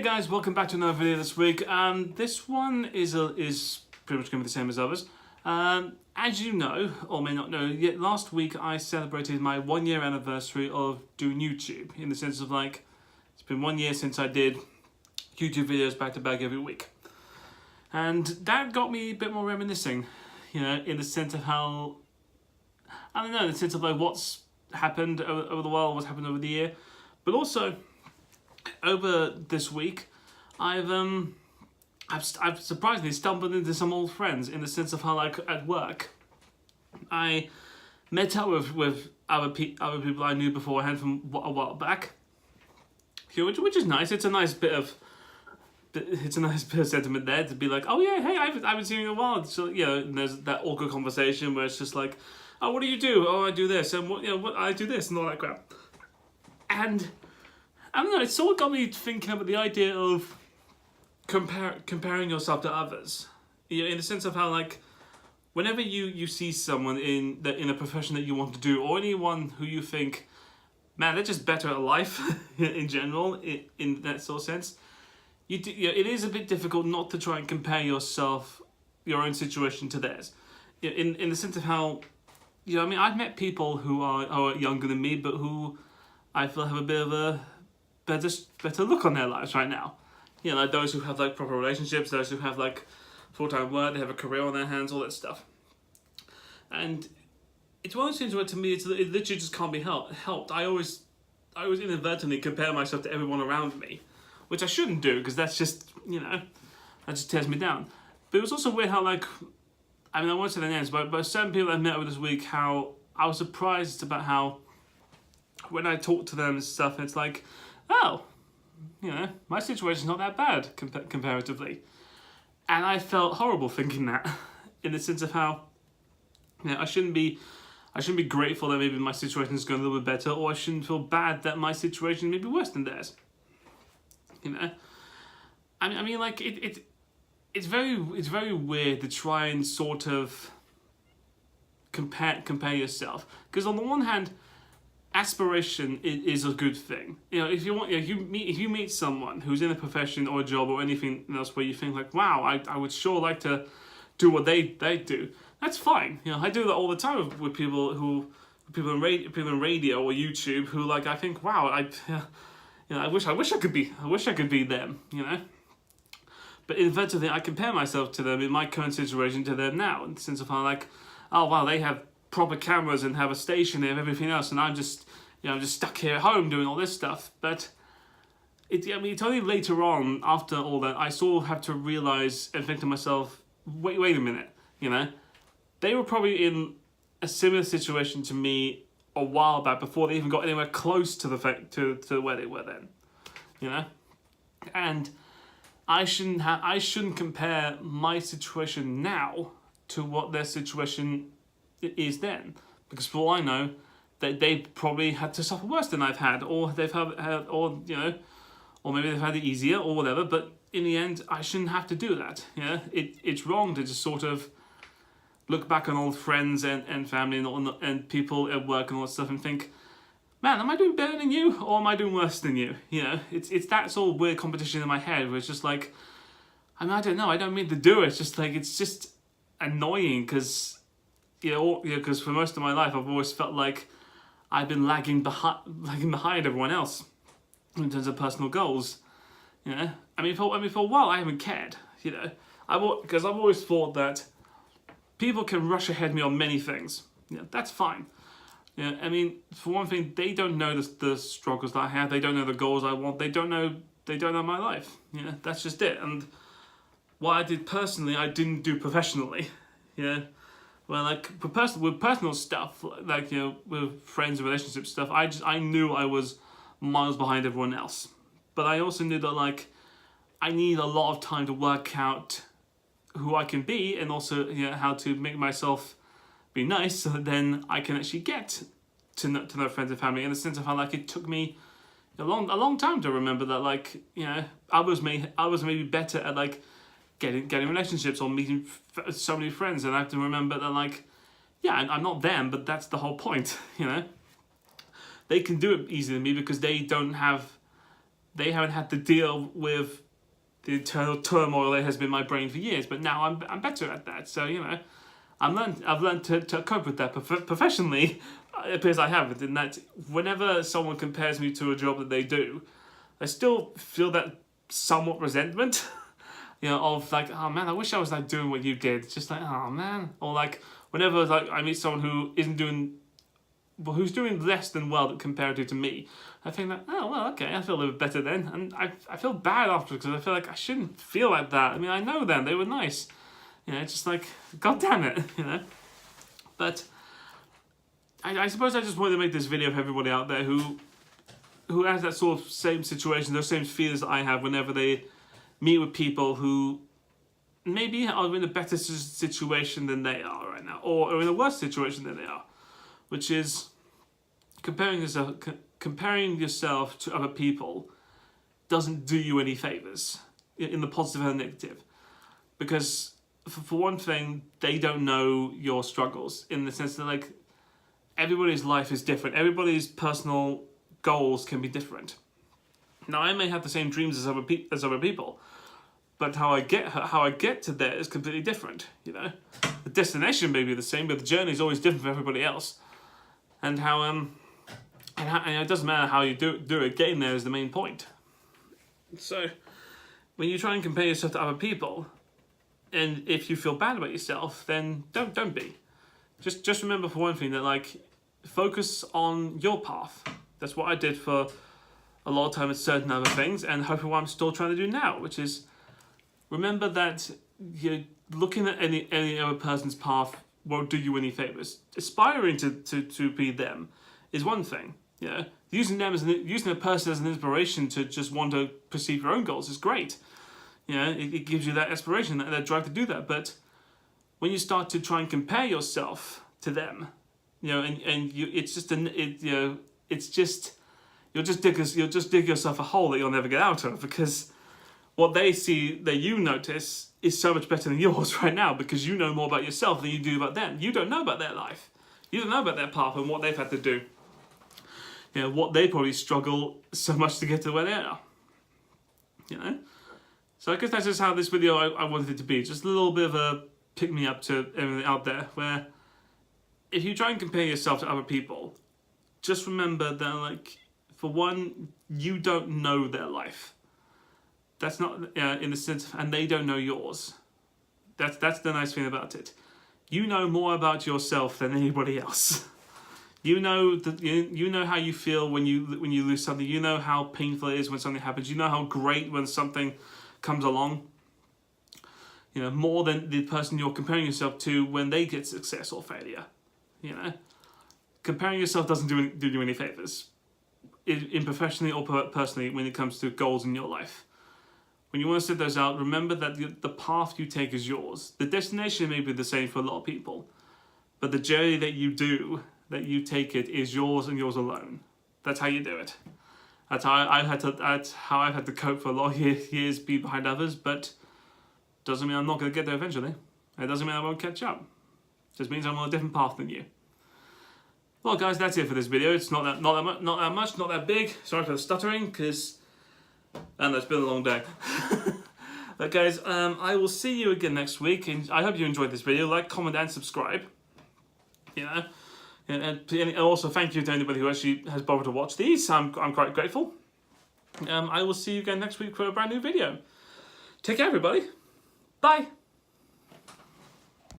Hey guys, welcome back to another video this week. This one is pretty much going to be the same as others. As you know, or may not know, yet last week I celebrated my 1 year anniversary of doing YouTube. In the sense of like, it's been 1 year since I did YouTube videos back to back every week. And that got me a bit more reminiscing, you know, in the sense of how, I don't know, in the sense of like what's happened over the while, what's happened over the year. But also, over this week, I've surprisingly stumbled into some old friends in the sense of how, like, at work, I met up with other people I knew beforehand from a while back, which is nice. It's a nice bit of sentiment there to be like, oh yeah, hey, I haven't seen you in a while. So, you know, and there's that awkward conversation where it's just like, oh, what do you do? Oh, I do this, and what I do this, and all that crap. And I don't know, it sort of got me thinking about the idea of comparing yourself to others. You know, in the sense of how, like, whenever you see someone in a profession that you want to do, or anyone who you think, man, they're just better at life in general, in that sort of sense, you know, it is a bit difficult not to try and compare your own situation to theirs. In the sense of how, you know, I mean, I've met people who are younger than me, but who I feel have a bit of a better look on their lives right now. You know, like those who have like proper relationships, those who have like full-time work, they have a career on their hands, all that stuff. And it's one of those things where to me it literally just can't be helped. I always inadvertently compare myself to everyone around me, which I shouldn't do because that's just, you know, that just tears me down. But it was also weird how, like, I mean, I won't say their names, but certain people I met over this week, how I was surprised about how when I talked to them and stuff, it's like, oh, you know, my situation's not that bad comparatively. And I felt horrible thinking that, in the sense of how, you know, I shouldn't be grateful that maybe my situation is going a little bit better, or I shouldn't feel bad that my situation may be worse than theirs. You know, I mean, like it's very weird to try and sort of compare yourself, because on the one hand, aspiration is a good thing. You know, if you meet someone who's in a profession or a job or anything else where you think like, wow, I would sure like to do what they do. That's fine. You know, I do that all the time with people in radio or YouTube who, like, I think, wow, I wish I could be them. You know, but inadvertently I compare myself to them in my current situation to them now, in the sense of how, like, oh wow, they have proper cameras and have a station, they have everything else, and I'm just stuck here at home doing all this stuff. But it's only later on, after all that, I sort of have to realize and think to myself, wait a minute, you know, they were probably in a similar situation to me a while back before they even got anywhere close to to where they were then, you know, and I shouldn't compare my situation now to what their situation is then, because for all I know, they probably had to suffer worse than I've had, or they've had, or, you know, or maybe they've had it easier or whatever. But in the end, I shouldn't have to do that. You know, it's wrong to just sort of look back on old friends and family and people at work and all that stuff and think, man, am I doing better than you, or am I doing worse than you? You know, it's that sort of weird competition in my head where it's just like, I mean, I don't know, I don't mean to do it. It's just like, it's just annoying because, you know, because for most of my life I've always felt like I've been lagging behind everyone else in terms of personal goals. You know, I mean, for a while I haven't cared. You know, because I've always thought that people can rush ahead of me on many things. You know, that's fine. You know, I mean, for one thing, they don't know the struggles that I have. They don't know the goals I want. They don't know my life. You know, that's just it. And what I did personally, I didn't do professionally. You know. Well, like, with personal stuff, like, you know, with friends and relationship stuff, I knew I was miles behind everyone else. But I also knew that, like, I need a lot of time to work out who I can be, and also, you know, how to make myself be nice, so that then I can actually get to know friends and family, in the sense of how, like, it took me a long time to remember that, like, you know, I was maybe better at, like, getting relationships or meeting so many friends, and I have to remember that, like, yeah, I'm not them, but that's the whole point. You know, they can do it easier than me because they don't have they haven't had to deal with the internal turmoil that has been my brain for years. But now I'm better at that. So, you know, I've learned to cope with that professionally. It appears I haven't, in that whenever someone compares me to a job that they do, I still feel that somewhat resentment, you know, of like, oh man, I wish I was like doing what you did. It's just like, oh man. Or like whenever like I meet someone who isn't doing, well, who's doing less than well comparative to me, I think that, oh well, okay, I feel a little bit better then, and I feel bad afterwards because I feel like I shouldn't feel like that. I mean, I know them, they were nice, you know, it's just like, god damn it, you know. But I suppose I just wanted to make this video for everybody out there who has that sort of same situation, those same feelings that I have whenever they meet with people who maybe are in a better situation than they are right now, or are in a worse situation than they are, which is comparing yourself to other people doesn't do you any favors in the positive and the negative, because for one thing, they don't know your struggles, in the sense that like everybody's life is different, everybody's personal goals can be different. Now I may have the same dreams as other people, but how I get to there is completely different. You know, the destination may be the same, but the journey is always different for everybody else. And and it doesn't matter how you do it. Getting there is the main point. So when you try and compare yourself to other people, and if you feel bad about yourself, then don't be. Just remember for one thing that like focus on your path. That's what I did for a lot of time with certain other things, and hopefully what I'm still trying to do now, which is remember that you're looking at any other person's path won't do you any favors. Aspiring to be them is one thing. You know, using a person as an inspiration to just want to perceive your own goals is great. You know, it gives you that aspiration, that drive to do that. But when you start to try and compare yourself to them, you know, and you, it's just you'll just dig yourself a hole that you'll never get out of, because what they see that you notice is so much better than yours right now, because you know more about yourself than you do about them. You don't know about their life. You don't know about their path and what they've had to do. You know, what they probably struggle so much to get to where they are. You know? So I guess that's just how this video I wanted it to be. Just a little bit of a pick-me-up to everything out there, where if you try and compare yourself to other people, just remember that, like, for one, you don't know their life. That's not in the sense, and they don't know yours. That's the nice thing about it. You know more about yourself than anybody else. You know that you know how you feel when you lose something. You know how painful it is when something happens. You know how great when something comes along. You know, more than the person you're comparing yourself to when they get success or failure. You know, comparing yourself doesn't do you any favors, in professionally or personally, when it comes to goals in your life. When you want to set those out, remember that the path you take is yours. The destination may be the same for a lot of people, but the journey that you take it is yours and yours alone. That's how you do it. That's how I've had to cope for a lot of years, be behind others, but doesn't mean I'm not going to get there eventually. It doesn't mean I won't catch up. It just means I'm on a different path than you. Well, guys, that's it for this video. It's not that much, not that big. Sorry for the stuttering, because it's been a long day. But guys, I will see you again next week, and I hope you enjoyed this video. Like, comment, and subscribe. You know, and also thank you to anybody who actually has bothered to watch these. I'm quite grateful. I will see you again next week for a brand new video. Take care, everybody. Bye.